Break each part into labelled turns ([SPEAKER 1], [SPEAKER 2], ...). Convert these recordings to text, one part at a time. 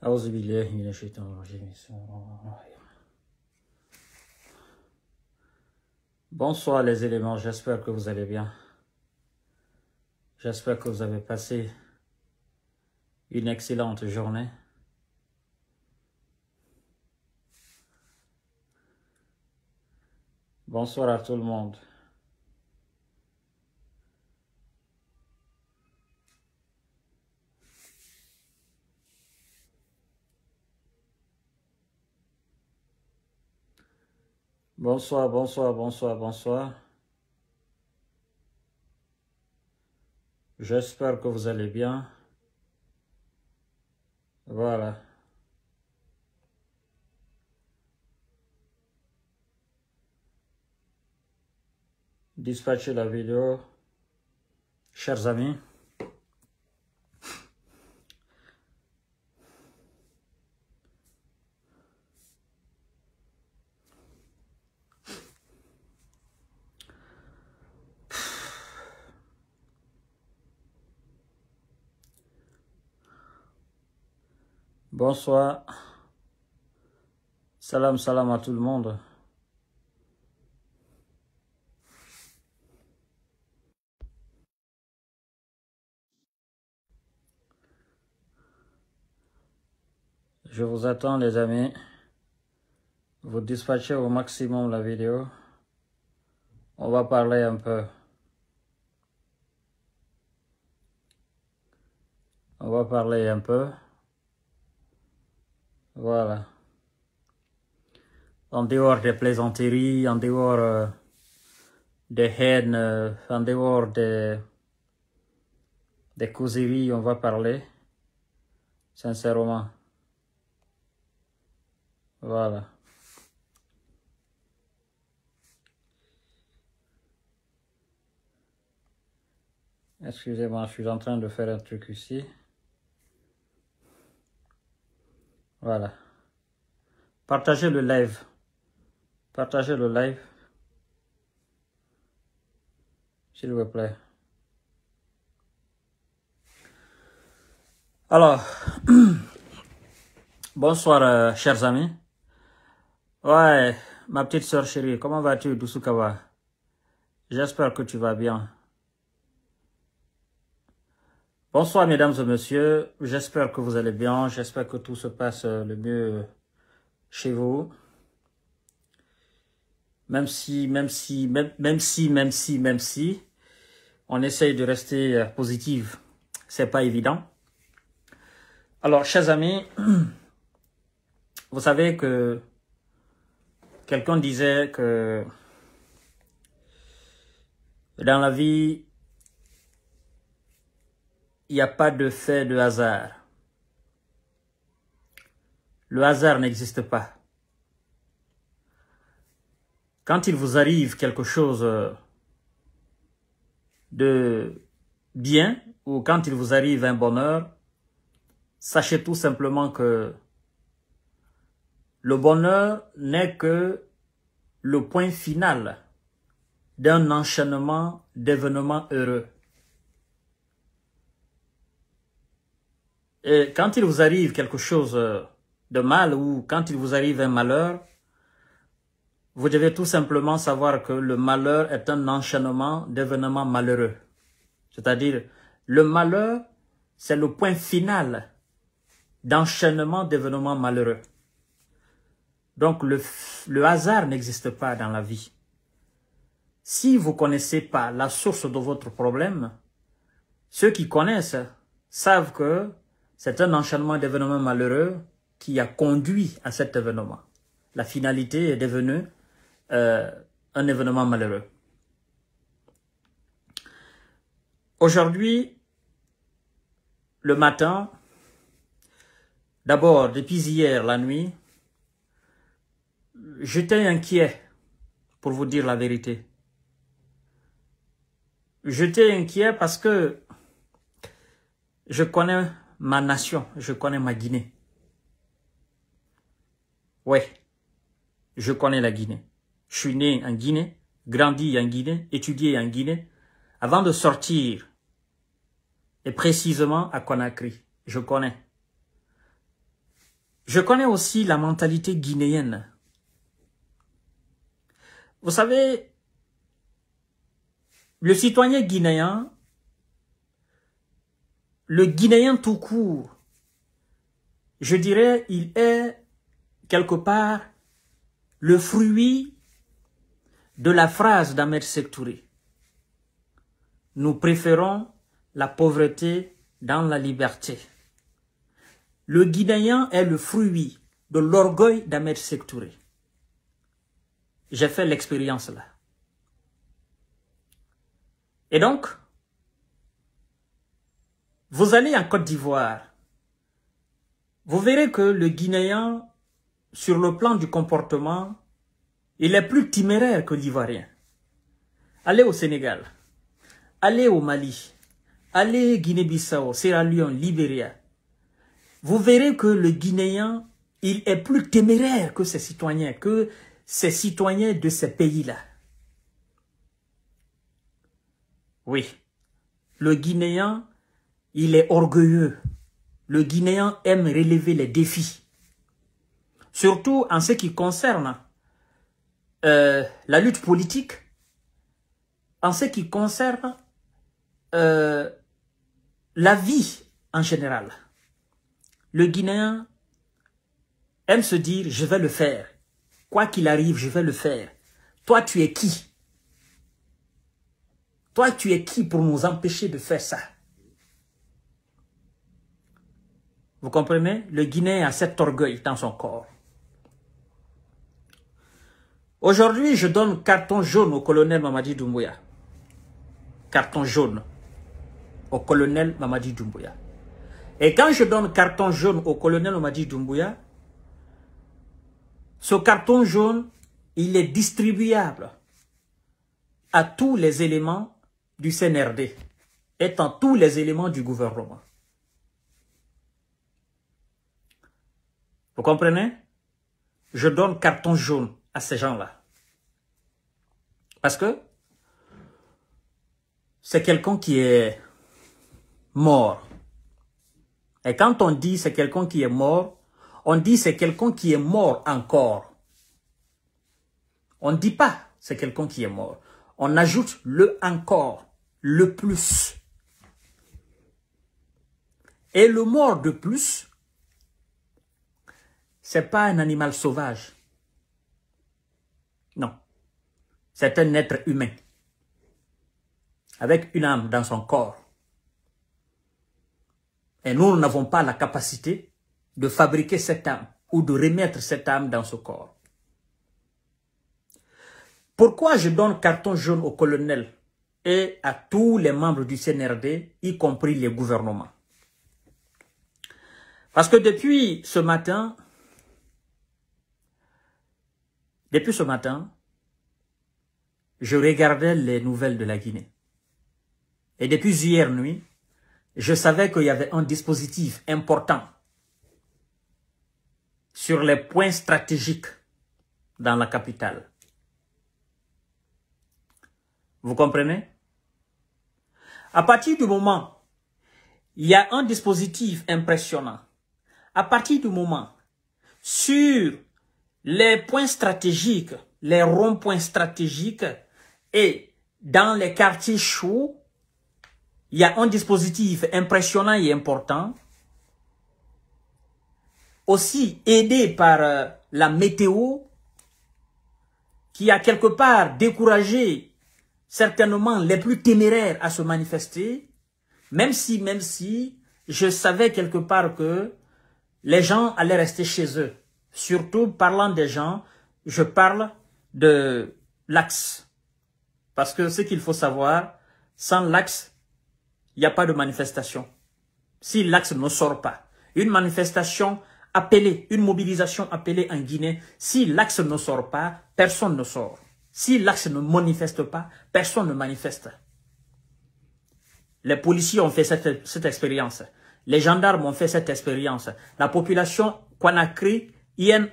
[SPEAKER 1] أعوذ بالله من الشيطان الرجيم. بسم الله الرحمن الرحيم. Bonsoir les éléments, j'espère que vous allez bien. J'espère que vous avez passé une excellente journée. Bonsoir à tout le monde. Bonsoir, bonsoir, bonsoir, bonsoir. J'espère que vous allez bien. Voilà. Dispatchez la vidéo. Chers amis. Bonsoir. Salam, salam à tout le monde. Je vous attends les amis. Vous dispatchez au maximum la vidéo. On va parler un peu. On va parler un peu. Voilà. En dehors des plaisanteries, en dehors des haines, en dehors des causeries, on va parler. Sincèrement. Voilà. Excusez-moi, je suis en train de faire un truc ici. Voilà. Partagez le live. Partagez le live. S'il vous plaît. Alors, bonsoir chers amis. Ouais, ma petite soeur chérie, comment vas-tu, Doussoukawa? J'espère que tu vas bien. Bonsoir mesdames et messieurs, j'espère que vous allez bien, j'espère que tout se passe le mieux chez vous. Même si, on essaye de rester positive, c'est pas évident. Alors, chers amis, vous savez que quelqu'un disait que dans la vie, il n'y a pas de fait de hasard. Le hasard n'existe pas. Quand il vous arrive quelque chose de bien ou quand il vous arrive un bonheur, sachez tout simplement que le bonheur n'est que le point final d'un enchaînement d'événements heureux. Et quand il vous arrive quelque chose de mal ou quand il vous arrive un malheur, vous devez tout simplement savoir que le malheur est un enchaînement d'événements malheureux. C'est-à-dire, le malheur, c'est le point final d'enchaînement d'événements malheureux. Donc, le hasard n'existe pas dans la vie. Si vous ne connaissez pas la source de votre problème, ceux qui connaissent savent que c'est un enchaînement d'événements malheureux qui a conduit à cet événement. La finalité est devenue un événement malheureux. Aujourd'hui, le matin, d'abord depuis hier la nuit, j'étais inquiet, pour vous dire la vérité. J'étais inquiet parce que je connais ma nation, je connais ma Guinée. Ouais, je connais la Guinée. Je suis né en Guinée, grandi en Guinée, étudié en Guinée, avant de sortir, et précisément à Conakry. Je connais. Je connais aussi la mentalité guinéenne. Vous savez, le citoyen guinéen, le Guinéen tout court, je dirais, il est quelque part le fruit de la phrase d'Ahmed Sékou Touré. Nous préférons la pauvreté dans la liberté. Le Guinéen est le fruit de l'orgueil d'Ahmed Sékou Touré. J'ai fait l'expérience là. Et donc, vous allez en Côte d'Ivoire, vous verrez que le Guinéen, sur le plan du comportement, il est plus téméraire que l'Ivoirien. Allez au Sénégal, allez au Mali, allez Guinée-Bissau, Sierra Leone, Libéria. Vous verrez que le Guinéen, il est plus téméraire que ses citoyens de ces pays-là. Oui, le Guinéen, il est orgueilleux. Le Guinéen aime relever les défis. Surtout en ce qui concerne la lutte politique, en ce qui concerne la vie en général. Le Guinéen aime se dire, je vais le faire. Quoi qu'il arrive, je vais le faire. Toi, tu es qui? Toi, tu es qui pour nous empêcher de faire ça? Vous comprenez? Le Guinéen a cet orgueil dans son corps. Aujourd'hui, je donne carton jaune au colonel Mamadi Doumbouya. Carton jaune au colonel Mamadi Doumbouya. Et quand je donne carton jaune au colonel Mamadi Doumbouya, ce carton jaune, il est distribuable à tous les éléments du CNRD, étant tous les éléments du gouvernement. Vous comprenez? Je donne carton jaune à ces gens-là. Parce que c'est quelqu'un qui est mort. Et quand on dit c'est quelqu'un qui est mort, on dit c'est quelqu'un qui est mort encore. On ne dit pas c'est quelqu'un qui est mort. On ajoute le encore, le plus. Et le mort de plus, c'est pas un animal sauvage. Non. C'est un être humain. Avec une âme dans son corps. Et nous n'avons pas la capacité de fabriquer cette âme ou de remettre cette âme dans ce corps. Pourquoi je donne carton jaune au colonel et à tous les membres du CNRD, y compris les gouvernements? Parce que depuis ce matin, je regardais les nouvelles de la Guinée. Et depuis hier nuit, je savais qu'il y avait un dispositif important sur les points stratégiques dans la capitale. Vous comprenez? À partir du moment, il y a un dispositif impressionnant. À partir du moment, sur les points stratégiques, les ronds-points stratégiques et dans les quartiers chauds, il y a un dispositif impressionnant et important, aussi aidé par la météo, qui a quelque part découragé certainement les plus téméraires à se manifester, même si je savais quelque part que les gens allaient rester chez eux. Surtout parlant des gens, je parle de l'axe. Parce que ce qu'il faut savoir, sans l'axe, il n'y a pas de manifestation. Si l'axe ne sort pas, une manifestation appelée, une mobilisation appelée en Guinée, si l'axe ne sort pas, personne ne sort. Si l'axe ne manifeste pas, personne ne manifeste. Les policiers ont fait cette expérience. Les gendarmes ont fait cette expérience. La population Conakry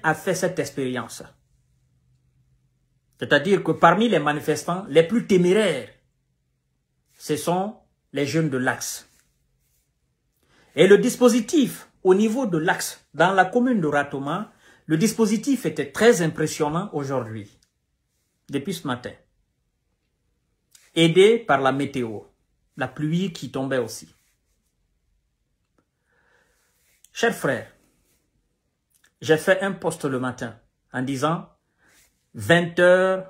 [SPEAKER 1] a fait cette expérience. C'est-à-dire que parmi les manifestants, les plus téméraires, ce sont les jeunes de l'axe. Et le dispositif au niveau de l'axe, dans la commune de Ratoma, le dispositif était très impressionnant aujourd'hui, depuis ce matin. Aidé par la météo, la pluie qui tombait aussi. Chers frères, j'ai fait un post le matin en disant 20h,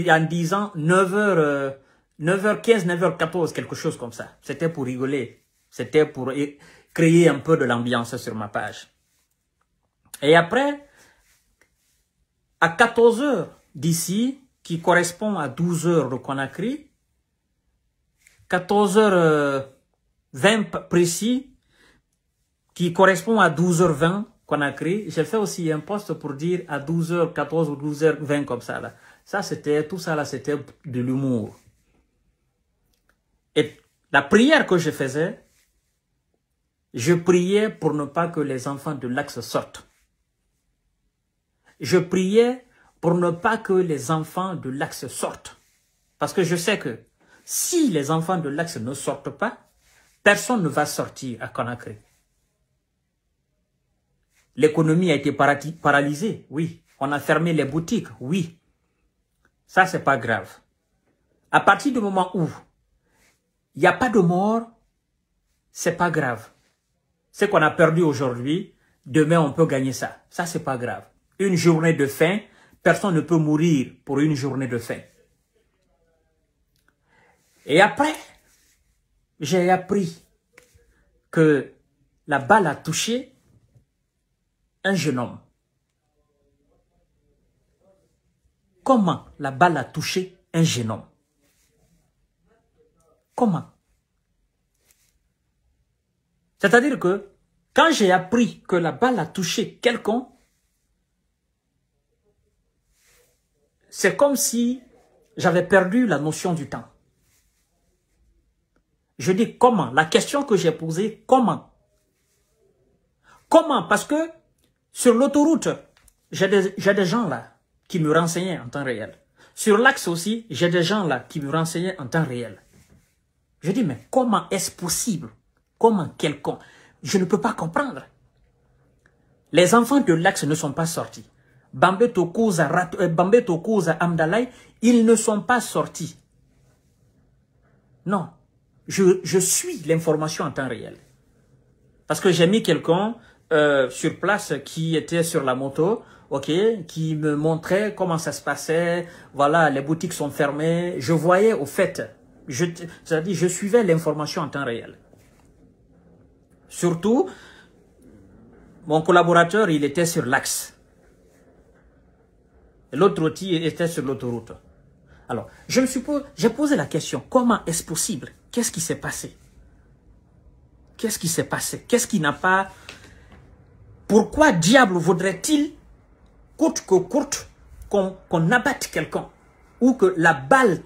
[SPEAKER 1] en disant 9h, 9h15, 9h14, quelque chose comme ça. C'était pour rigoler. C'était pour créer un peu de l'ambiance sur ma page. Et après, à 14h d'ici, qui correspond à 12h de Conakry, 14h20 précis, qui correspond à 12h20 Conakry, j'ai fait aussi un post pour dire à 12h14 ou 12h20 comme ça là. Ça c'était, tout ça là c'était de l'humour. Et la prière que je faisais, je priais pour ne pas que les enfants de l'axe sortent. Je priais pour ne pas que les enfants de l'axe sortent. Parce que je sais que si les enfants de l'axe ne sortent pas, personne ne va sortir à Conakry. L'économie a été paralysée, oui. On a fermé les boutiques, oui. Ça, c'est pas grave. À partir du moment où il n'y a pas de mort, c'est pas grave. Ce qu'on a perdu aujourd'hui, demain on peut gagner ça. Ça, c'est pas grave. Une journée de faim, personne ne peut mourir pour une journée de faim. Et après, j'ai appris que la balle a touché un jeune homme. Comment la balle a touché un jeune homme? Comment? C'est-à-dire que quand j'ai appris que la balle a touché quelqu'un, c'est comme si j'avais perdu la notion du temps. Je dis comment? La question que j'ai posée, comment? Comment? Parce que sur l'autoroute, j'ai des gens là qui me renseignaient en temps réel. Sur l'axe aussi, j'ai des gens là qui me renseignaient en temps réel. Je dis, mais comment est-ce possible? Comment quelqu'un? Je ne peux pas comprendre. Les enfants de l'axe ne sont pas sortis. Bambé Tokoza, Amdalaï, ils ne sont pas sortis. Non. Je suis l'information en temps réel. Parce que j'ai mis quelqu'un sur place qui était sur la moto, ok, qui me montrait comment ça se passait. Voilà, les boutiques sont fermées. Je voyais au fait, c'est-à-dire je suivais l'information en temps réel. Surtout, mon collaborateur, il était sur l'axe. L'autre outil était sur l'autoroute. Alors, j'ai posé la question, comment est-ce possible? Qu'est-ce qui s'est passé? Qu'est-ce qui s'est passé? Qu'est-ce qui n'a pas... Pourquoi diable vaudrait-il, coûte que coûte, qu'on abatte quelqu'un? Ou que la balle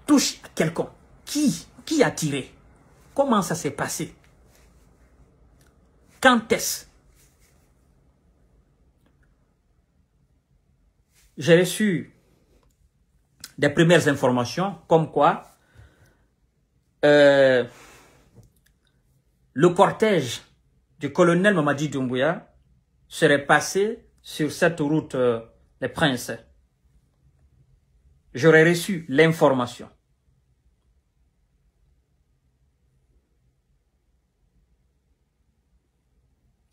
[SPEAKER 1] touche quelqu'un? Qui a tiré? Comment ça s'est passé? Quand est-ce? J'ai reçu des premières informations comme quoi le cortège du colonel Mamadi Doumbouya serait passé sur cette route des Princes. J'aurais reçu l'information.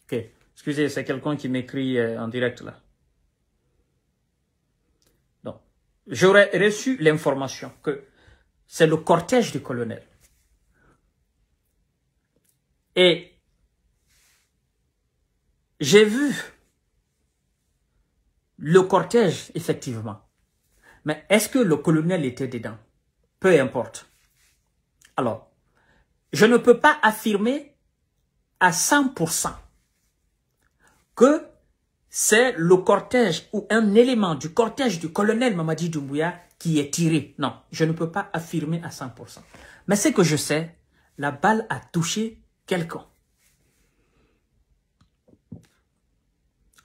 [SPEAKER 1] Ok, excusez, c'est quelqu'un qui m'écrit en direct là. Donc, j'aurais reçu l'information que c'est le cortège du colonel. Et j'ai vu le cortège, effectivement. Mais est-ce que le colonel était dedans? Peu importe. Alors, je ne peux pas affirmer à 100% que c'est le cortège ou un élément du cortège du colonel Mamadi Doumbouya qui est tiré. Non, je ne peux pas affirmer à 100%. Mais ce que je sais, la balle a touché quelqu'un.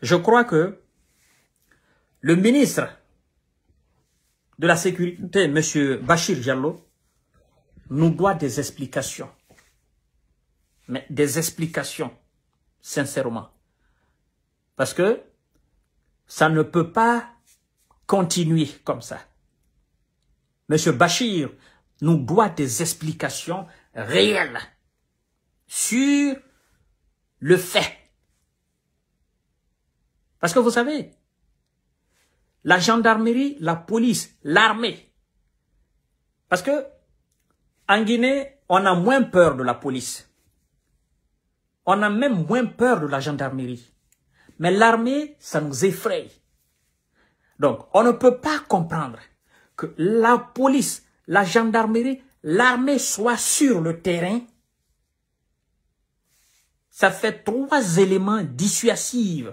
[SPEAKER 1] Je crois que le ministre de la Sécurité, M. Bachir Diallo, nous doit des explications. Mais des explications. sincèrement. Parce que ça ne peut pas continuer comme ça. Monsieur Bachir nous doit des explications réelles sur le fait. Parce que vous savez, la gendarmerie, la police, l'armée. Parce que en Guinée, on a moins peur de la police. On a même moins peur de la gendarmerie. Mais l'armée, ça nous effraie. Donc, on ne peut pas comprendre que la police, la gendarmerie, l'armée soit sur le terrain. Ça fait 3 éléments dissuasifs.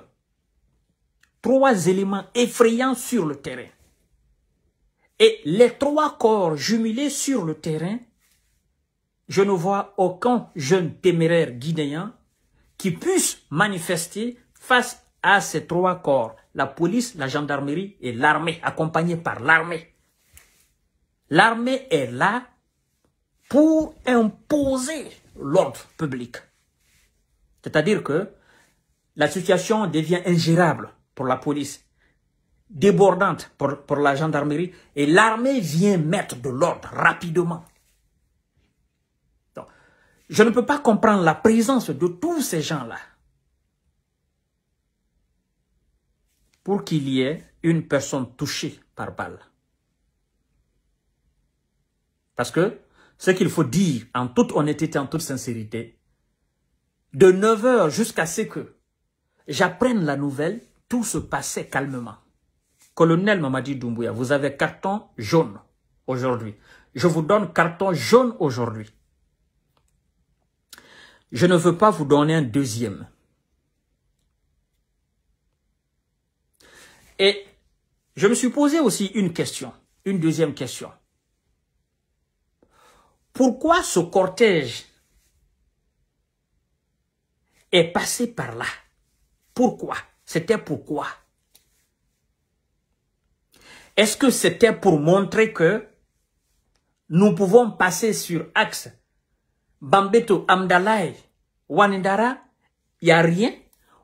[SPEAKER 1] 3 éléments effrayants sur le terrain. Et les 3 corps jumelés sur le terrain, je ne vois aucun jeune téméraire guinéen qui puisse manifester face à ces 3 corps. La police, la gendarmerie et l'armée, accompagnée par l'armée. L'armée est là pour imposer l'ordre public. C'est-à-dire que la situation devient ingérable pour la police, débordante pour la gendarmerie, et l'armée vient mettre de l'ordre rapidement. Donc, je ne peux pas comprendre la présence de tous ces gens-là pour qu'il y ait une personne touchée par balle. Parce que ce qu'il faut dire en toute honnêteté, en toute sincérité, de 9 h jusqu'à ce que j'apprenne la nouvelle, tout se passait calmement. Colonel Mamadi Doumbouya, vous avez carton jaune aujourd'hui. Je vous donne carton jaune aujourd'hui. Je ne veux pas vous donner un deuxième. Et je me suis posé aussi une question, une deuxième question. Pourquoi ce cortège est passé par là? Pourquoi? C'était pourquoi? Est-ce que c'était pour montrer que nous pouvons passer sur axe Bambeto, Amdalaï, Wanindara, il n'y a rien?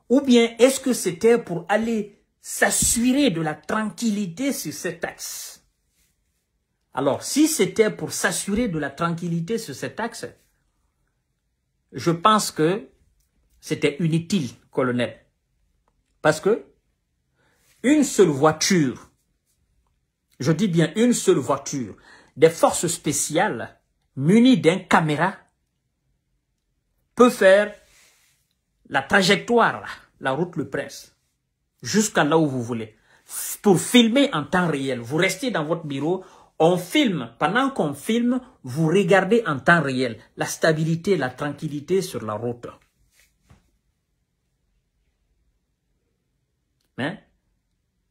[SPEAKER 1] Ou bien est-ce que c'était pour aller s'assurer de la tranquillité sur cet axe? Alors, si c'était pour s'assurer de la tranquillité sur cet axe, je pense que c'était inutile, colonel. Parce que une seule voiture, je dis bien une seule voiture, des forces spéciales munies d'un caméra peut faire la trajectoire, là, la route Le Prince, jusqu'à là où vous voulez, pour filmer en temps réel. Vous restez dans votre bureau, on filme. Pendant qu'on filme, vous regardez en temps réel la stabilité, la tranquillité sur la route. Mais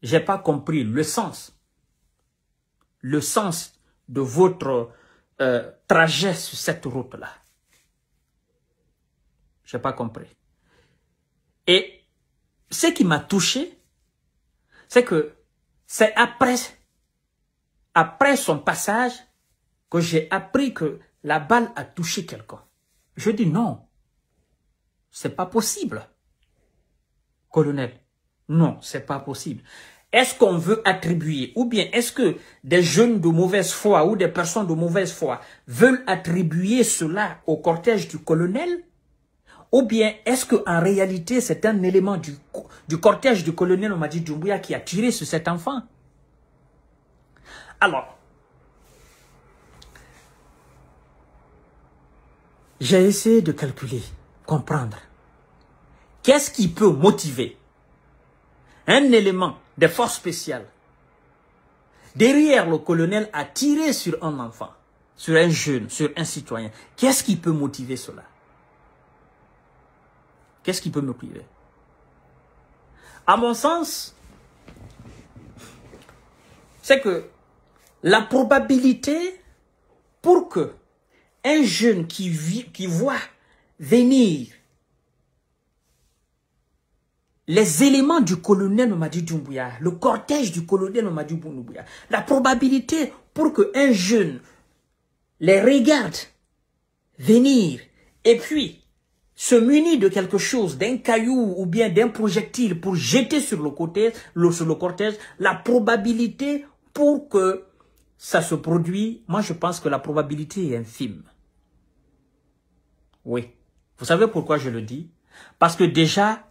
[SPEAKER 1] j'ai pas compris le sens de votre trajet sur cette route-là. J'ai pas compris. Et ce qui m'a touché, c'est que c'est après son passage que j'ai appris que la balle a touché quelqu'un. Je dis non, c'est pas possible, colonel. Non, c'est pas possible. Est-ce qu'on veut attribuer, ou bien est-ce que des jeunes de mauvaise foi ou des personnes de mauvaise foi veulent attribuer cela au cortège du colonel? Ou bien est-ce qu'en réalité c'est un élément du cortège du colonel Mamadi Doumbouya qui a tiré sur cet enfant? Alors, j'ai essayé de calculer, comprendre. Qu'est-ce qui peut motiver un élément des forces spéciales derrière le colonel à tirer sur un enfant, sur un jeune, sur un citoyen? Qu'est-ce qui peut motiver cela? Qu'est-ce qui peut me motiver? À mon sens, c'est que la probabilité pour que un jeune qui voit venir les éléments du colonel Mamadi Doumbouya, le cortège du colonel Mamadi Doumbouya, la probabilité pour qu'un jeune les regarde venir et puis se munit de quelque chose, d'un caillou ou bien d'un projectile pour jeter sur le cortège, la probabilité pour que ça se produise, moi je pense que la probabilité est infime. Oui. Vous savez pourquoi je le dis? Parce que déjà,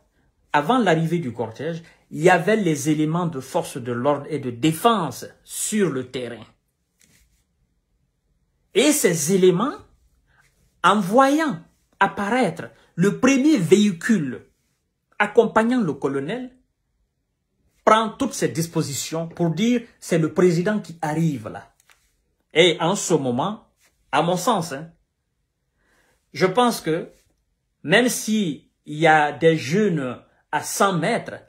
[SPEAKER 1] avant l'arrivée du cortège, il y avait les éléments de force de l'ordre et de défense sur le terrain. Et ces éléments, en voyant apparaître le premier véhicule accompagnant le colonel, prend toutes ses dispositions pour dire c'est le président qui arrive là. Et en ce moment, à mon sens, je pense que même s'il y a des jeunes à 100 mètres,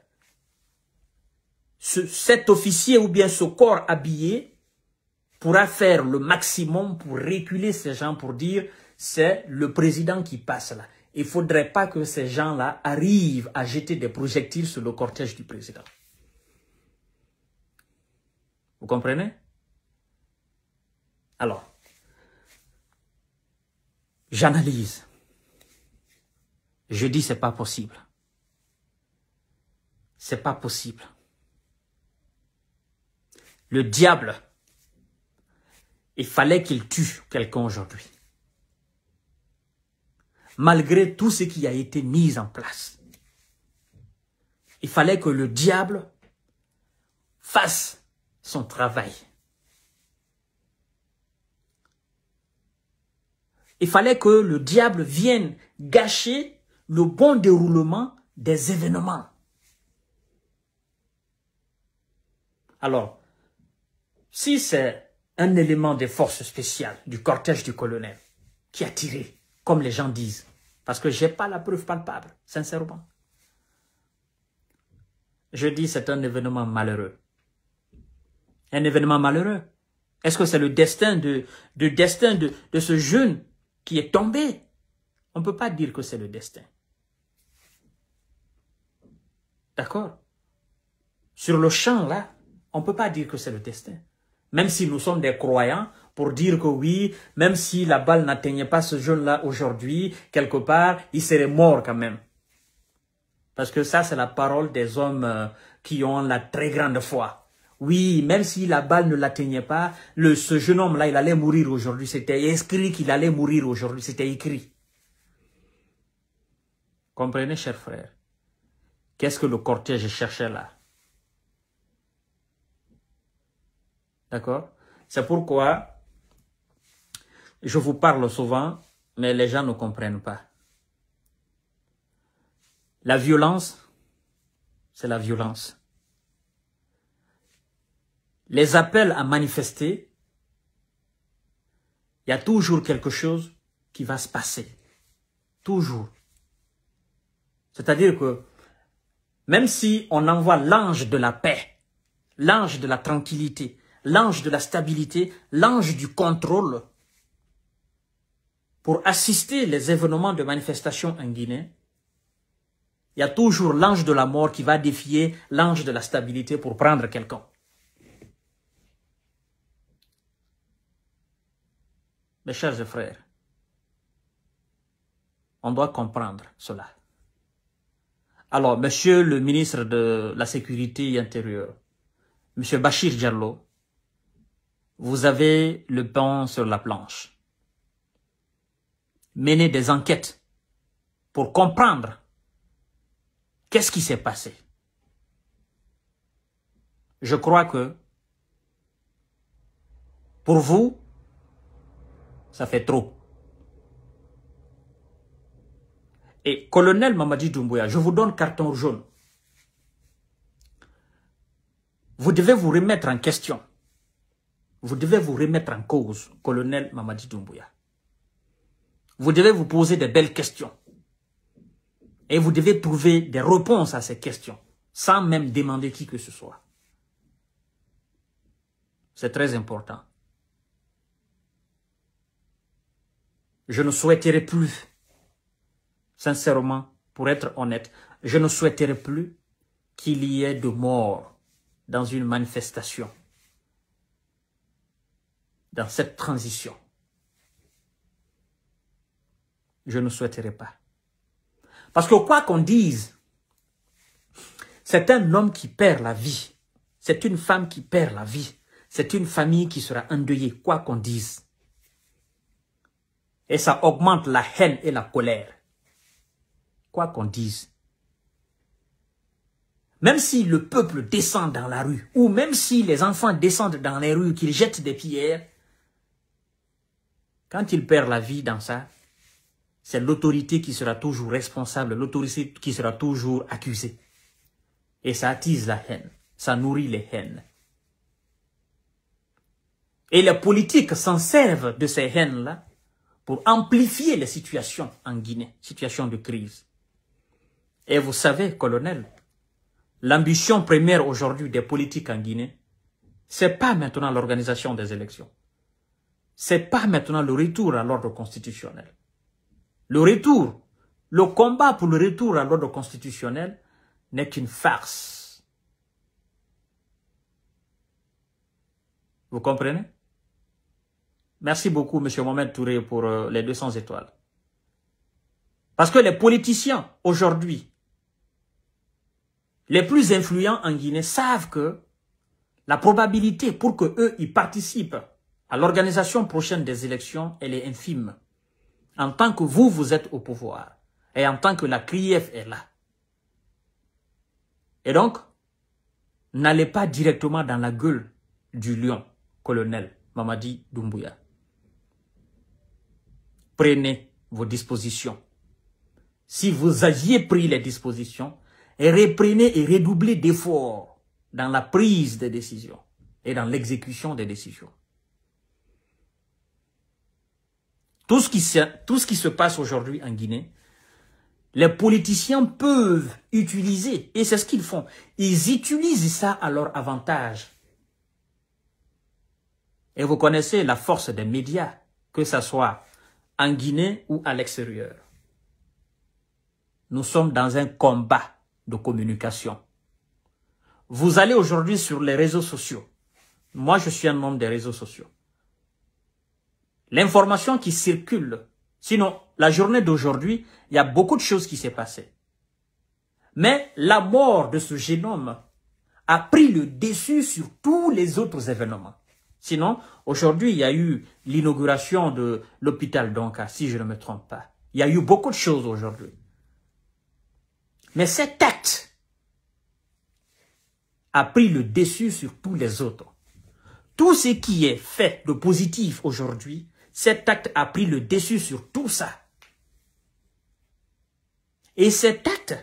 [SPEAKER 1] cet officier ou bien ce corps habillé pourra faire le maximum pour reculer ces gens, pour dire c'est le président qui passe là. Il ne faudrait pas que ces gens-là arrivent à jeter des projectiles sur le cortège du président. Vous comprenez? Alors, j'analyse. Je dis c'est pas possible. C'est pas possible. Le diable, il fallait qu'il tue quelqu'un aujourd'hui. Malgré tout ce qui a été mis en place. Il fallait que le diable fasse son travail. Il fallait que le diable vienne gâcher le bon déroulement des événements. Alors, si c'est un élément des forces spéciales du cortège du colonel qui a tiré, comme les gens disent, parce que je n'ai pas la preuve palpable, sincèrement. Je dis c'est un événement malheureux. Un événement malheureux. Est-ce que c'est le destin de ce jeune qui est tombé? On ne peut pas dire que c'est le destin. D'accord? Sur le champ, là, on ne peut pas dire que c'est le destin. Même si nous sommes des croyants, pour dire que oui, même si la balle n'atteignait pas ce jeune-là aujourd'hui, quelque part, il serait mort quand même. Parce que ça, c'est la parole des hommes qui ont la très grande foi. Oui, même si la balle ne l'atteignait pas, ce jeune homme-là, il allait mourir aujourd'hui. C'était écrit qu'il allait mourir aujourd'hui. C'était écrit. Comprenez, chers frères? Qu'est-ce que le cortège cherchait là? D'accord? C'est pourquoi je vous parle souvent, mais les gens ne comprennent pas. La violence, c'est la violence. Les appels à manifester, il y a toujours quelque chose qui va se passer. Toujours. C'est-à-dire que même si on envoie l'ange de la paix, l'ange de la tranquillité, l'ange de la stabilité, l'ange du contrôle, pour assister les événements de manifestation en Guinée, il y a toujours l'ange de la mort qui va défier l'ange de la stabilité pour prendre quelqu'un. Mes chers frères, on doit comprendre cela. Alors, monsieur le ministre de la Sécurité intérieure, monsieur Bachir Diallo, vous avez le pain sur la planche. Menez des enquêtes pour comprendre qu'est-ce qui s'est passé. Je crois que pour vous, ça fait trop. Et colonel Mamadi Doumbouya, je vous donne carton jaune. Vous devez vous remettre en question. Vous devez vous remettre en cause, colonel Mamadi Doumbouya. Vous devez vous poser de belles questions. Et vous devez trouver des réponses à ces questions, sans même demander qui que ce soit. C'est très important. Je ne souhaiterais plus, sincèrement, pour être honnête, je ne souhaiterais plus qu'il y ait de morts dans une manifestation, dans cette transition. Je ne souhaiterais pas. Parce que quoi qu'on dise, c'est un homme qui perd la vie. C'est une femme qui perd la vie. C'est une famille qui sera endeuillée, quoi qu'on dise. Et ça augmente la haine et la colère. Quoi qu'on dise. Même si le peuple descend dans la rue, ou même si les enfants descendent dans les rues, qu'ils jettent des pierres, quand ils perdent la vie dans ça, c'est l'autorité qui sera toujours responsable, l'autorité qui sera toujours accusée. Et ça attise la haine, ça nourrit les haines. Et les politiques s'en servent de ces haines-là pour amplifier les situations en Guinée, situations de crise. Et vous savez, colonel, l'ambition première aujourd'hui des politiques en Guinée, c'est pas maintenant l'organisation des élections. C'est pas maintenant le retour à l'ordre constitutionnel. Le combat pour le retour à l'ordre constitutionnel n'est qu'une farce. Vous comprenez? Merci beaucoup, M. Mohamed Touré, pour les 200 étoiles. Parce que les politiciens, aujourd'hui, les plus influents en Guinée savent que la probabilité pour que eux y participent à l'organisation prochaine des élections, elle est infime. En tant que vous êtes au pouvoir et en tant que la CRIEF est là. Et donc, n'allez pas directement dans la gueule du lion, colonel Mamadi Doumbouya. Prenez vos dispositions. Si vous aviez pris les dispositions, reprenez et redoublez d'efforts dans la prise des décisions et dans l'exécution des décisions. Tout ce qui se passe aujourd'hui en Guinée, les politiciens peuvent utiliser, et c'est ce qu'ils font, ils utilisent ça à leur avantage. Et vous connaissez la force des médias, que ce soit en Guinée ou à l'extérieur. Nous sommes dans un combat de communication. Vous allez aujourd'hui sur les réseaux sociaux. Moi, je suis un homme des réseaux sociaux. L'information qui circule, sinon, la journée d'aujourd'hui, il y a beaucoup de choses qui s'est passées. Mais la mort de ce jeune homme a pris le dessus sur tous les autres événements. Sinon, aujourd'hui, il y a eu l'inauguration de l'hôpital d'Onka, si je ne me trompe pas. Il y a eu beaucoup de choses aujourd'hui. Mais cet acte a pris le dessus sur tous les autres. Tout ce qui est fait de positif aujourd'hui, cet acte a pris le dessus sur tout ça. Et cet acte,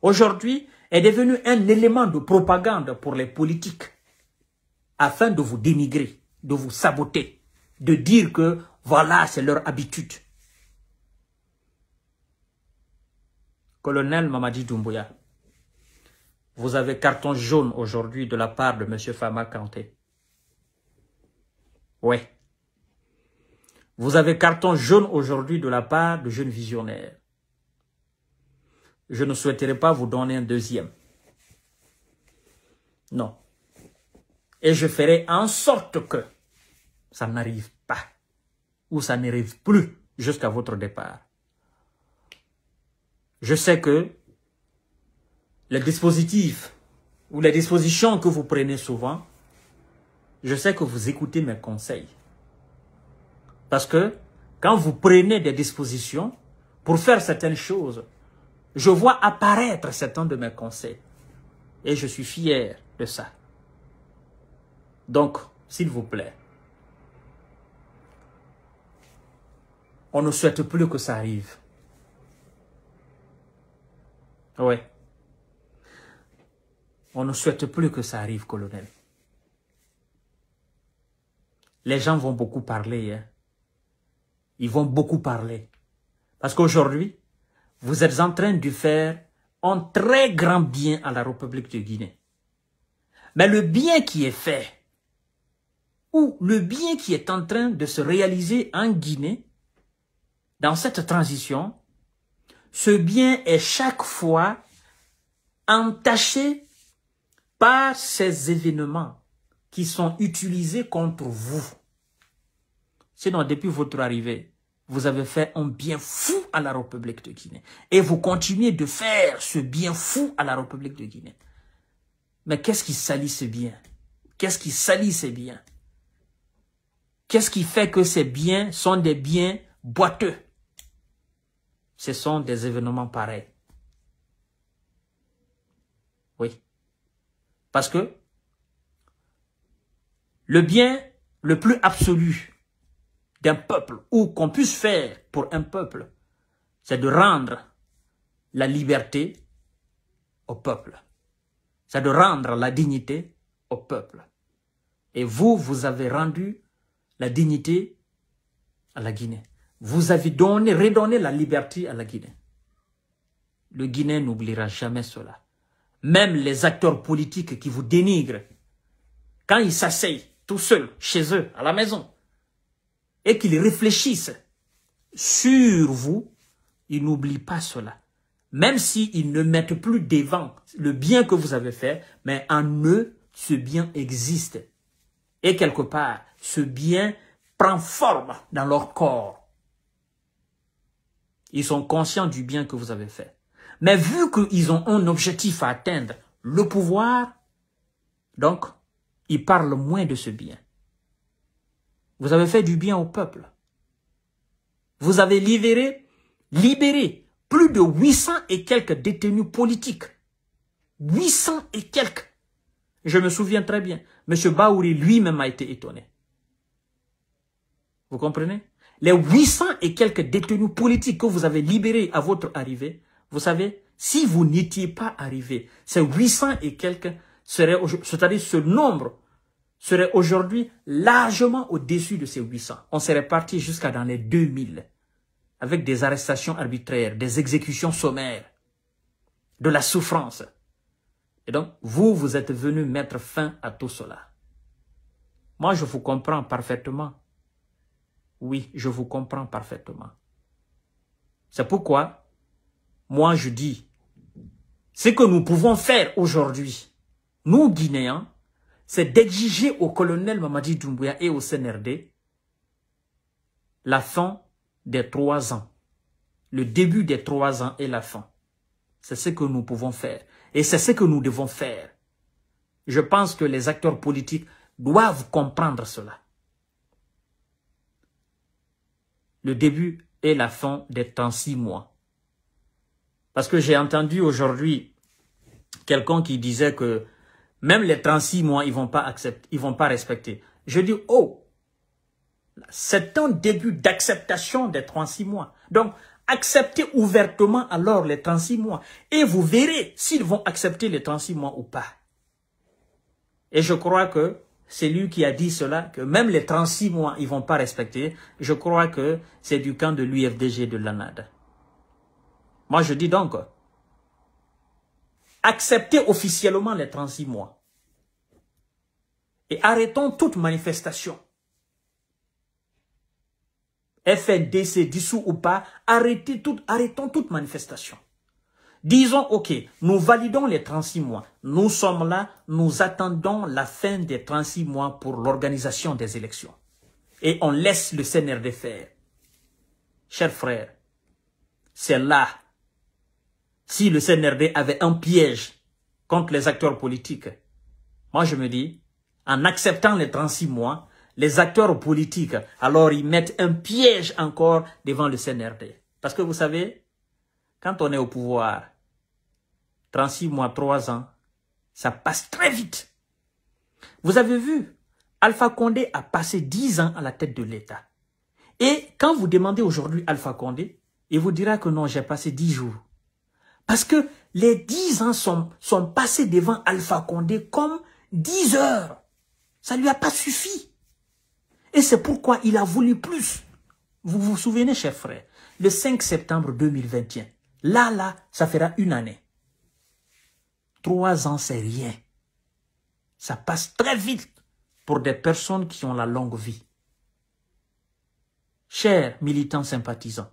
[SPEAKER 1] aujourd'hui, est devenu un élément de propagande pour les politiques, afin de vous dénigrer, de vous saboter, de dire que, voilà, c'est leur habitude. Colonel Mamadi Doumbouya, vous avez carton jaune aujourd'hui de la part de M. Fama Kanté. Oui. Vous avez carton jaune aujourd'hui de la part de jeunes visionnaires. Je ne souhaiterais pas vous donner un deuxième. Non. Et je ferai en sorte que ça n'arrive pas. Ou ça n'arrive plus jusqu'à votre départ. Je sais que les dispositifs ou les dispositions que vous prenez souvent, je sais que vous écoutez mes conseils. Parce que quand vous prenez des dispositions pour faire certaines choses, je vois apparaître certains de mes conseils. Et je suis fier de ça. Donc, s'il vous plaît, on ne souhaite plus que ça arrive. Oui. On ne souhaite plus que ça arrive, colonel. Les gens vont beaucoup parler. Hein. Ils vont beaucoup parler. Parce qu'aujourd'hui, vous êtes en train de faire un très grand bien à la République de Guinée. Mais le bien qui est fait, ou le bien qui est en train de se réaliser en Guinée, dans cette transition, ce bien est chaque fois entaché par ces événements qui sont utilisés contre vous. Sinon, depuis votre arrivée, vous avez fait un bien fou à la République de Guinée. Et vous continuez de faire ce bien fou à la République de Guinée. Mais qu'est-ce qui salit ce bien? Qu'est-ce qui salit ces biens? Qu'est-ce qui fait que ces biens sont des biens boiteux? Ce sont des événements pareils. Oui. Parce que le bien le plus absolu d'un peuple, ou qu'on puisse faire pour un peuple, c'est de rendre la liberté au peuple. C'est de rendre la dignité au peuple. Et vous, vous avez rendu la dignité à la Guinée. Vous avez redonné la liberté à la Guinée. Le Guinéen n'oubliera jamais cela. Même les acteurs politiques qui vous dénigrent, quand ils s'asseyent tout seuls, chez eux, à la maison, et qu'ils réfléchissent sur vous, ils n'oublient pas cela. Même s'ils ne mettent plus devant le bien que vous avez fait, mais en eux, ce bien existe. Et quelque part, ce bien prend forme dans leur corps. Ils sont conscients du bien que vous avez fait. Mais vu qu'ils ont un objectif à atteindre, le pouvoir, donc, ils parlent moins de ce bien. Vous avez fait du bien au peuple. Vous avez libéré plus de 800 et quelques détenus politiques. 800 et quelques. Je me souviens très bien. M. Baouri lui-même a été étonné. Vous comprenez? Les 800 et quelques détenus politiques que vous avez libérés à votre arrivée, vous savez, si vous n'étiez pas arrivé, ces 800 et quelques seraient, c'est-à-dire ce nombre, serait aujourd'hui largement au-dessus de ces 800. On serait parti jusqu'à dans les 2000, avec des arrestations arbitraires, des exécutions sommaires, de la souffrance. Et donc, vous êtes venu mettre fin à tout cela. Moi, je vous comprends parfaitement. Oui, je vous comprends parfaitement. C'est pourquoi, moi, je dis, ce que nous pouvons faire aujourd'hui, nous, Guinéens, c'est d'exiger au colonel Mamadi Doumbouya et au CNRD la fin des 3 ans. Le début des 3 ans et la fin. C'est ce que nous pouvons faire. Et c'est ce que nous devons faire. Je pense que les acteurs politiques doivent comprendre cela. Le début et la fin des 36 mois. Parce que j'ai entendu aujourd'hui quelqu'un qui disait que même les 36 mois, ils vont pas accepter, ils vont pas respecter. Je dis, oh, c'est un début d'acceptation des 36 mois. Donc, acceptez ouvertement alors les 36 mois. Et vous verrez s'ils vont accepter les 36 mois ou pas. Et je crois que c'est lui qui a dit cela, que même les 36 mois, ils vont pas respecter. Je crois que c'est du camp de l'UFDG de l'ANAD. Moi, je dis donc, acceptez officiellement les 36 mois. Et arrêtons toute manifestation. FNDC, dissous ou pas, arrêtons toute manifestation. Disons, ok, nous validons les 36 mois. Nous sommes là, nous attendons la fin des 36 mois pour l'organisation des élections. Et on laisse le CNRD faire. Chers frères, c'est là. Si le CNRD avait un piège contre les acteurs politiques, moi je me dis, en acceptant les 36 mois, les acteurs politiques, alors ils mettent un piège encore devant le CNRD. Parce que vous savez, quand on est au pouvoir, 36 mois, 3 ans, ça passe très vite. Vous avez vu, Alpha Condé a passé 10 ans à la tête de l'État. Et quand vous demandez aujourd'hui Alpha Condé, il vous dira que non, j'ai passé 10 jours. Parce que les 10 ans sont passés devant Alpha Condé comme 10 heures. Ça ne lui a pas suffi. Et c'est pourquoi il a voulu plus. Vous vous souvenez, chers frères, le 5 septembre 2021, là, ça fera 1 année. 3 ans, c'est rien. Ça passe très vite pour des personnes qui ont la longue vie. Chers militants sympathisants,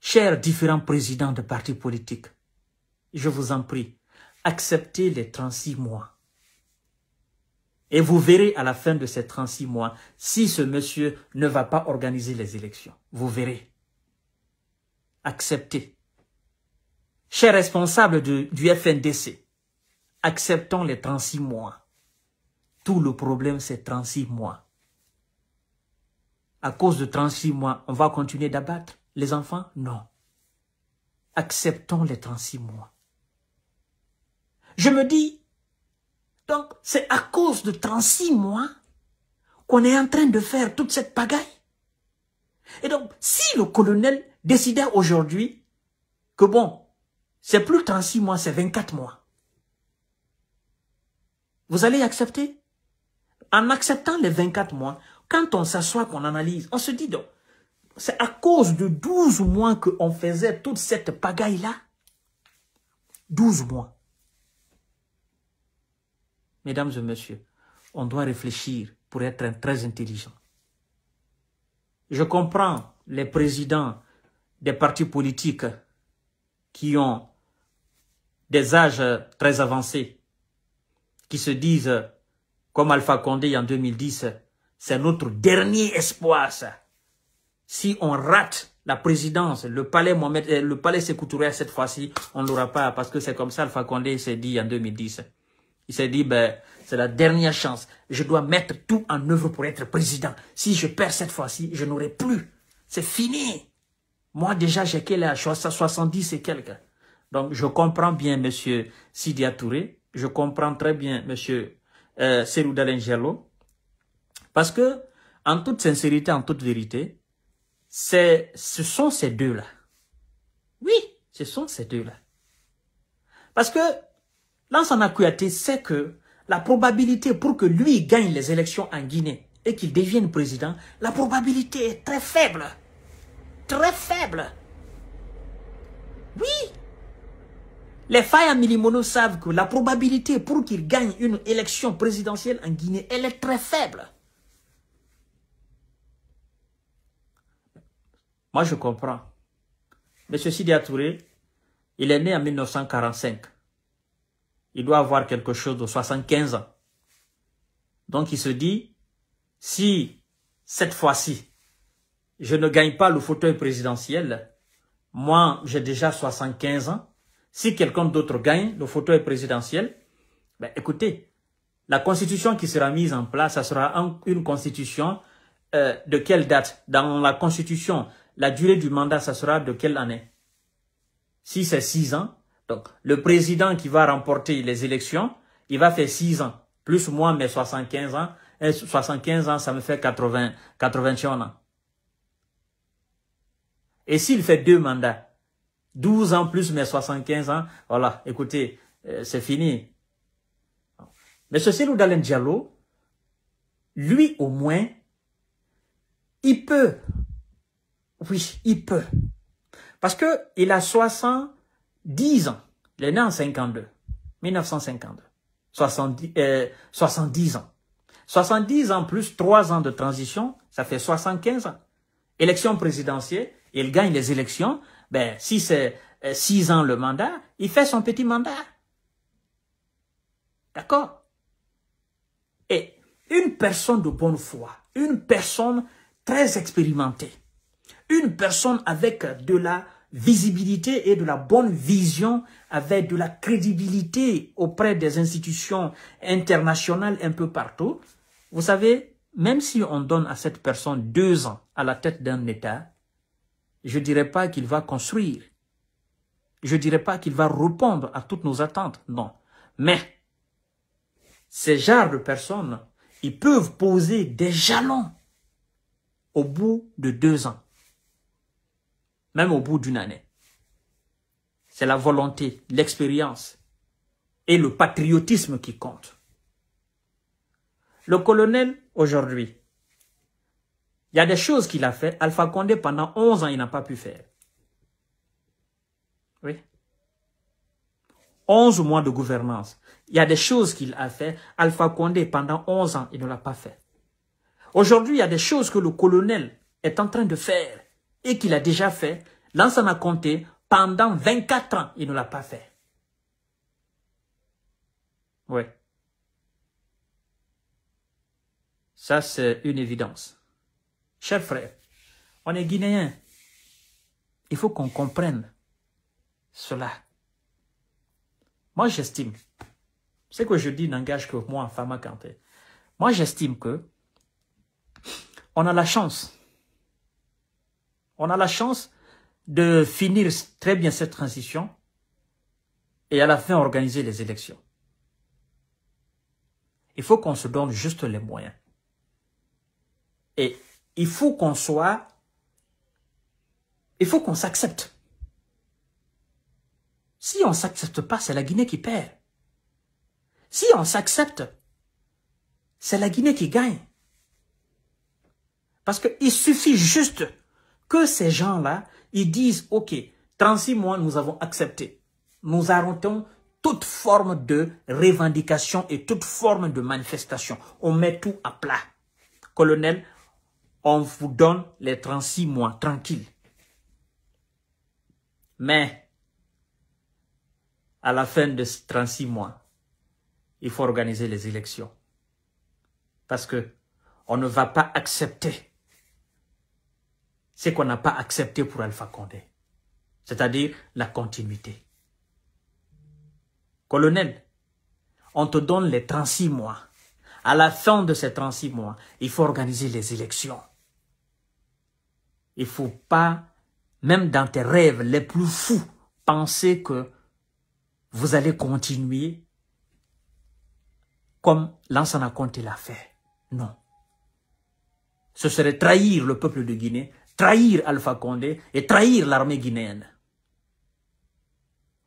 [SPEAKER 1] chers différents présidents de partis politiques, je vous en prie, acceptez les 36 mois. Et vous verrez à la fin de ces 36 mois si ce monsieur ne va pas organiser les élections. Vous verrez. Acceptez. Chers responsables du FNDC, acceptons les 36 mois. Tout le problème, c'est 36 mois. À cause de 36 mois, on va continuer d'abattre les enfants? Non. Acceptons les 36 mois. Je me dis, donc, c'est à cause de 36 mois qu'on est en train de faire toute cette pagaille. Et donc, si le colonel décidait aujourd'hui que bon, c'est plus 36 mois, c'est 24 mois. Vous allez accepter? En acceptant les 24 mois, quand on s'assoit, qu'on analyse, on se dit donc, c'est à cause de 12 mois qu'on faisait toute cette pagaille-là. 12 mois. Mesdames et messieurs, on doit réfléchir pour être très intelligent. Je comprends les présidents des partis politiques qui ont des âges très avancés, qui se disent, comme Alpha Condé en 2010, c'est notre dernier espoir, ça. Si on rate la présidence, le palais Sékou Touré cette fois-ci, on ne l'aura pas, parce que c'est comme ça Alpha Condé s'est dit en 2010. Il s'est dit, ben, c'est la dernière chance. Je dois mettre tout en œuvre pour être président. Si je perds cette fois-ci, je n'aurai plus. C'est fini. Moi, déjà, j'ai quel âge? 70 et quelques. Donc, je comprends bien, monsieur Sidya Touré. Je comprends très bien, monsieur Cellou Dalein Diallo. Parce que, en toute sincérité, en toute vérité, ce sont ces deux-là. Oui, ce sont ces deux-là. Parce que, Lansana Kouyaté sait que la probabilité pour que lui gagne les élections en Guinée et qu'il devienne président, la probabilité est très faible. Très faible. Oui. Les Faye Milimono savent que la probabilité pour qu'il gagne une élection présidentielle en Guinée, elle est très faible. Moi, je comprends. Monsieur Sidya Touré, il est né en 1945. Il doit avoir quelque chose de 75 ans. Donc, il se dit, si cette fois-ci, je ne gagne pas le fauteuil présidentiel, moi, j'ai déjà 75 ans. Si quelqu'un d'autre gagne le fauteuil présidentiel, ben, écoutez, la constitution qui sera mise en place, ça sera une constitution de quelle date? Dans la constitution, la durée du mandat, ça sera de quelle année? Si c'est 6 ans, donc le président qui va remporter les élections, il va faire 6 ans, plus moi mes 75 ans, et 75 ans, ça me fait 81 ans. Et s'il fait 2 mandats, 12 ans plus mes 75 ans, voilà, écoutez, c'est fini. Mais ce Cellou Dalein Diallo, lui au moins, il peut. Oui, il peut. Parce que il a 70 ans. Il est né en 52. 1952. 70 ans. 70 ans plus 3 ans de transition, ça fait 75 ans. Élection présidentielle, il gagne les élections. Ben, si c'est 6 ans le mandat, il fait son petit mandat. D'accord? Et une personne de bonne foi, une personne très expérimentée, une personne avec de la visibilité et de la bonne vision, avec de la crédibilité auprès des institutions internationales un peu partout. Vous savez, même si on donne à cette personne 2 ans à la tête d'un État, je ne dirais pas qu'il va construire. Je ne dirais pas qu'il va répondre à toutes nos attentes. Non. Mais, ces genres de personnes, ils peuvent poser des jalons au bout de 2 ans. Même au bout d'une année. C'est la volonté, l'expérience et le patriotisme qui comptent. Le colonel, aujourd'hui, il y a des choses qu'il a fait. Alpha Condé, pendant 11 ans, il n'a pas pu faire. Oui. 11 mois de gouvernance. Il y a des choses qu'il a fait. Alpha Condé, pendant 11 ans, il ne l'a pas fait. Aujourd'hui, il y a des choses que le colonel est en train de faire et qu'il a déjà fait. Lansana Conté, pendant 24 ans, il ne l'a pas fait. Oui. Ça, c'est une évidence. Chers frères, on est Guinéens. Il faut qu'on comprenne cela. Moi, j'estime, ce que je dis n'engage que moi, Fama Kanté. Moi, j'estime que on a la chance. On a la chance de finir très bien cette transition et à la fin organiser les élections. Il faut qu'on se donne juste les moyens. Et il faut qu'on soit... Il faut qu'on s'accepte. Si on ne s'accepte pas, c'est la Guinée qui perd. Si on s'accepte, c'est la Guinée qui gagne. Parce qu'il suffit juste que ces gens-là, ils disent, OK, 36 mois, nous avons accepté. Nous arrêtons toute forme de revendication et toute forme de manifestation. On met tout à plat. Colonel, on vous donne les 36 mois, tranquille. Mais, à la fin de ces 36 mois, il faut organiser les élections. Parce que on ne va pas accepter ce qu'on n'a pas accepté pour Alpha Condé. C'est-à-dire la continuité. Colonel, on te donne les 36 mois. À la fin de ces 36 mois, il faut organiser les élections. Il ne faut pas, même dans tes rêves les plus fous, penser que vous allez continuer comme Lansana Conté l'a fait. Non. Ce serait trahir le peuple de Guinée, trahir Alpha Condé et trahir l'armée guinéenne.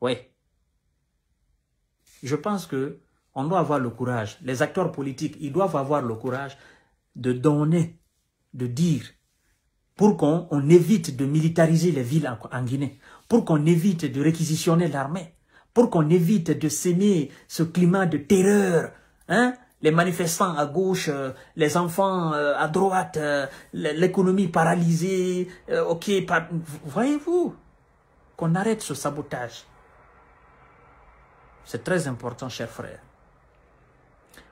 [SPEAKER 1] Oui. Je pense que on doit avoir le courage. Les acteurs politiques, ils doivent avoir le courage de donner, de dire, pour qu'on évite de militariser les villes en Guinée, pour qu'on évite de réquisitionner l'armée, pour qu'on évite de semer ce climat de terreur, hein? Les manifestants à gauche, les enfants à droite, l'économie paralysée, ok, voyez-vous, qu'on arrête ce sabotage. C'est très important, chers frères.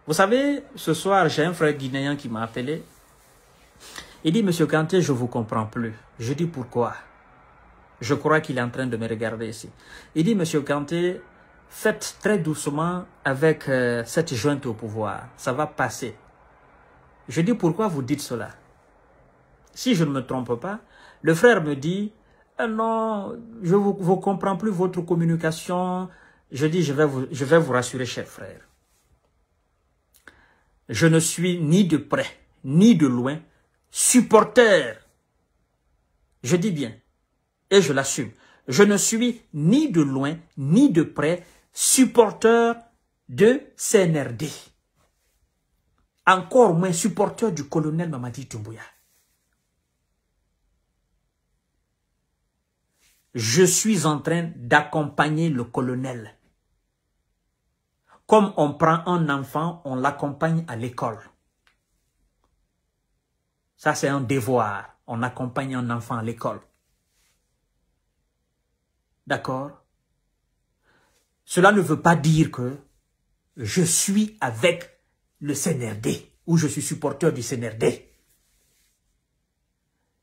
[SPEAKER 1] Vous savez, ce soir, j'ai un frère guinéen qui m'a appelé. Il dit, Monsieur Kanté, je ne vous comprends plus. Je dis, pourquoi? Je crois qu'il est en train de me regarder ici. Il dit, Monsieur Kanté, faites très doucement avec cette junte au pouvoir. Ça va passer. Je dis, pourquoi vous dites cela? Si je ne me trompe pas, le frère me dit, non, je ne vous comprends plus votre communication. Je dis, je vais vous rassurer, cher frère. Je ne suis ni de près, ni de loin, supporter. Je dis bien, et je l'assume. Je ne suis ni de loin, ni de près, supporter de CNRD. Encore moins supporter du colonel Mamadi Doumbouya. Je suis en train d'accompagner le colonel. Comme on prend un enfant, on l'accompagne à l'école. Ça, c'est un devoir. On accompagne un enfant à l'école. D'accord? Cela ne veut pas dire que je suis avec le CNRD ou je suis supporter du CNRD.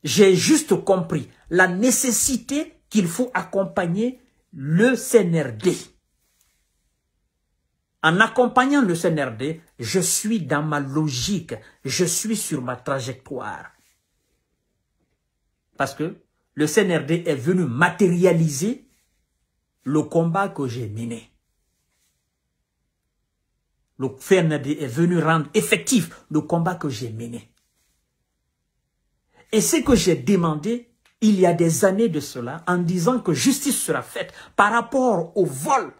[SPEAKER 1] J'ai juste compris la nécessité qu'il faut accompagner le CNRD. En accompagnant le CNRD, je suis dans ma logique, je suis sur ma trajectoire. Parce que le CNRD est venu matérialiser le combat que j'ai mené. Le CNRD est venu rendre effectif le combat que j'ai mené. Et ce que j'ai demandé il y a des années de cela, en disant que justice sera faite par rapport au vol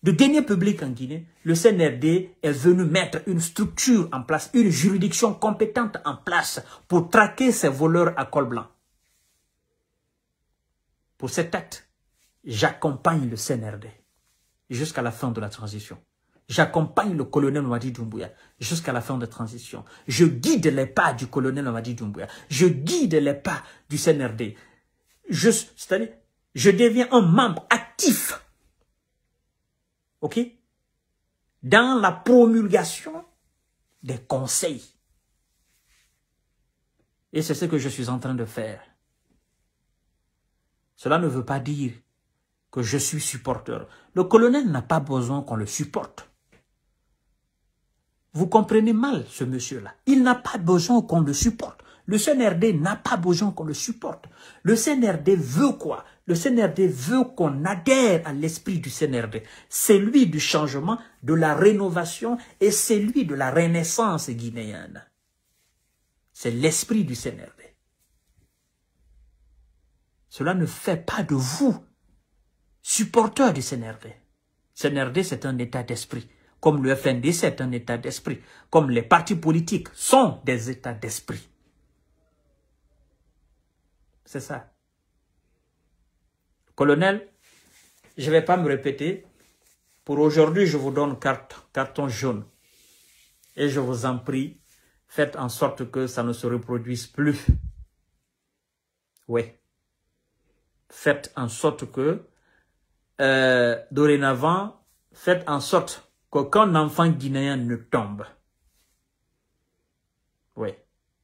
[SPEAKER 1] de deniers publics en Guinée, le CNRD est venu mettre une structure en place, une juridiction compétente en place pour traquer ces voleurs à col blanc. Pour cet acte, j'accompagne le CNRD jusqu'à la fin de la transition. J'accompagne le colonel Mamadi Doumbouya jusqu'à la fin de la transition. Je guide les pas du colonel Mamadi Doumbouya. Je guide les pas du CNRD. C'est-à-dire, je deviens un membre actif. OK? Dans la promulgation des conseils. Et c'est ce que je suis en train de faire. Cela ne veut pas dire que je suis supporteur. Le colonel n'a pas besoin qu'on le supporte. Vous comprenez mal ce monsieur-là. Il n'a pas besoin qu'on le supporte. Le CNRD n'a pas besoin qu'on le supporte. Le CNRD veut quoi? Le CNRD veut qu'on adhère à l'esprit du CNRD. C'est lui du changement, de la rénovation et c'est lui de la renaissance guinéenne. C'est l'esprit du CNRD. Cela ne fait pas de vous supporteurs du CNRD. CNRD, c'est un état d'esprit. Comme le FND, c'est un état d'esprit. Comme les partis politiques sont des états d'esprit. C'est ça. Colonel, je ne vais pas me répéter. Pour aujourd'hui, je vous donne carton jaune. Et je vous en prie, faites en sorte que ça ne se reproduise plus. Oui. Faites en sorte que, dorénavant, faites en sorte qu'aucun enfant guinéen ne tombe. Oui.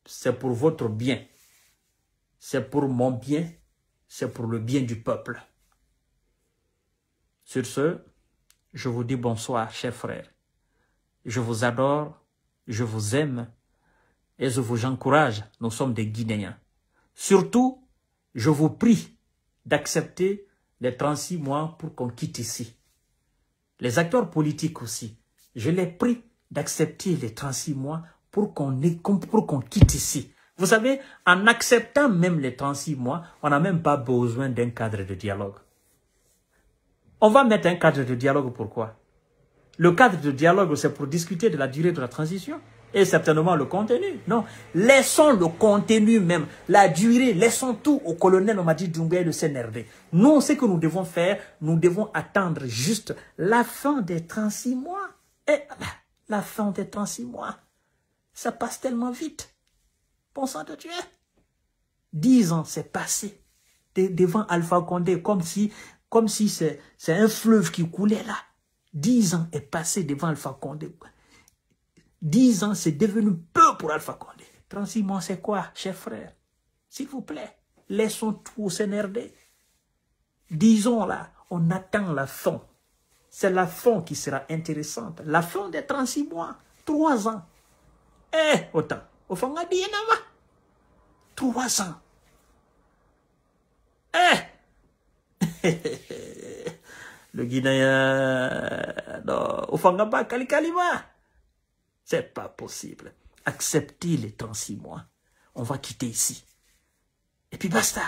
[SPEAKER 1] C'est pour votre bien. C'est pour mon bien. C'est pour le bien du peuple. Sur ce, je vous dis bonsoir, chers frères. Je vous adore, je vous aime et je vous encourage. Nous sommes des Guinéens. Surtout, je vous prie d'accepter les 36 mois pour qu'on quitte ici. Les acteurs politiques aussi, je les prie d'accepter les 36 mois pour qu'on quitte ici. Vous savez, en acceptant même les 36 mois, on n'a même pas besoin d'un cadre de dialogue. On va mettre un cadre de dialogue, pourquoi? Le cadre de dialogue, c'est pour discuter de la durée de la transition et certainement le contenu. Non, laissons le contenu même, la durée, laissons tout au colonel Mamadi Doumbouya et le CNRD. Nous, ce que nous devons faire, nous devons attendre juste la fin des 36 mois. Et la fin des 36 mois, ça passe tellement vite. Bon sang de Dieu. 10 ans, c'est passé devant Alpha Condé, comme si c'est un fleuve qui coulait là. 10 ans est passé devant Alpha Condé. 10 ans, c'est devenu peu pour Alpha Condé. 36 mois, c'est quoi, chers frères? S'il vous plaît, laissons tout au CNRD. Disons là, on attend la fin. C'est la fin qui sera intéressante. La fin des 36 mois, 3 ans. Autant. Au fond, on a dit, 3 ans. Le Guinéen, non, au fond, on a Kalikalima. C'est pas possible. Acceptez les 36 mois. On va quitter ici. Et puis basta.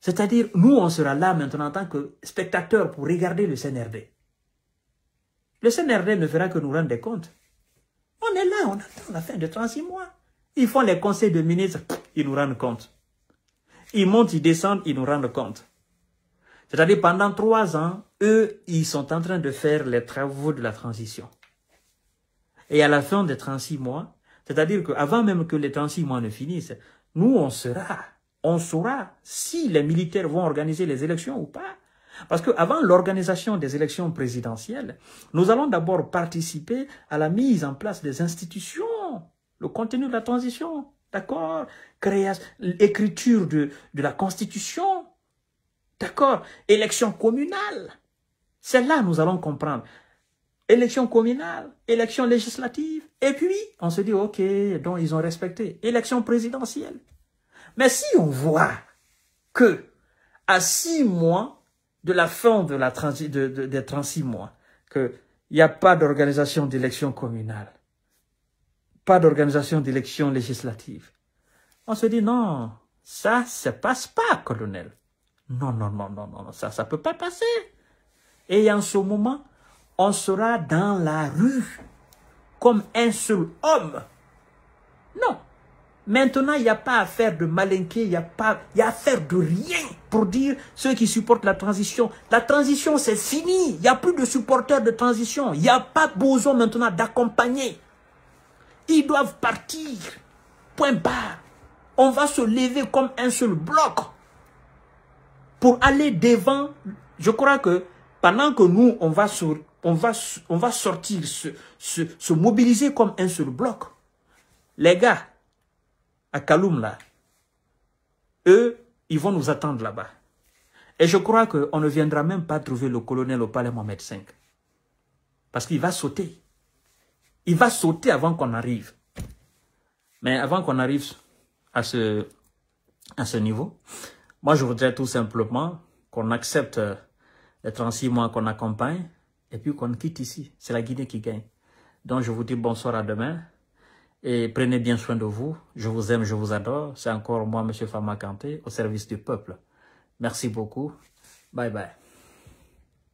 [SPEAKER 1] C'est-à-dire, nous, on sera là maintenant en tant que spectateurs pour regarder le CNRD. Le CNRD ne fera que nous rendre des comptes. On est là, on attend la fin de 36 mois. Ils font les conseils de ministres, ils nous rendent compte. Ils montent, ils descendent, ils nous rendent compte. C'est-à-dire, pendant 3 ans, eux, ils sont en train de faire les travaux de la transition. Et à la fin des 36 mois, c'est-à-dire qu'avant même que les 36 mois ne finissent, nous, on saura si les militaires vont organiser les élections ou pas. Parce qu'avant l'organisation des élections présidentielles, nous allons d'abord participer à la mise en place des institutions, le contenu de la transition, d'accord, écriture de la Constitution, d'accord, élection communale. C'est là que nous allons comprendre. Élection communale, élection législative, et puis on se dit, ok, donc ils ont respecté. Élection présidentielle. Mais si on voit que à 6 mois de la fin de des 36 mois, qu'il n'y a pas d'organisation d'élection communale, pas d'organisation d'élection législative, on se dit non, ça ne passe pas, colonel. Non, non, non, non, non, ça ne peut pas passer. Et en ce moment, on sera dans la rue comme un seul homme. Non. Maintenant, il n'y a pas à faire de malinqué, il y a à faire de rien pour dire ceux qui supportent la transition. La transition, c'est fini. Il n'y a plus de supporters de transition. Il n'y a pas besoin maintenant d'accompagner. Ils doivent partir. Point barre. On va se lever comme un seul bloc pour aller devant. Je crois que pendant que nous, on on va sortir, se mobiliser comme un seul bloc. Les gars, à Kaloum, là, eux, ils vont nous attendre là-bas. Et je crois qu'on ne viendra même pas trouver le colonel au palais Mohamed V. Parce qu'il va sauter. Il va sauter avant qu'on arrive. Mais avant qu'on arrive à ce niveau, moi je voudrais tout simplement qu'on accepte les 36 mois qu'on accompagne et puis qu'on quitte ici. C'est la Guinée qui gagne. Donc je vous dis bonsoir à demain et prenez bien soin de vous. Je vous aime, je vous adore. C'est encore moi, M. Fama Kanté, au service du peuple. Merci beaucoup. Bye bye.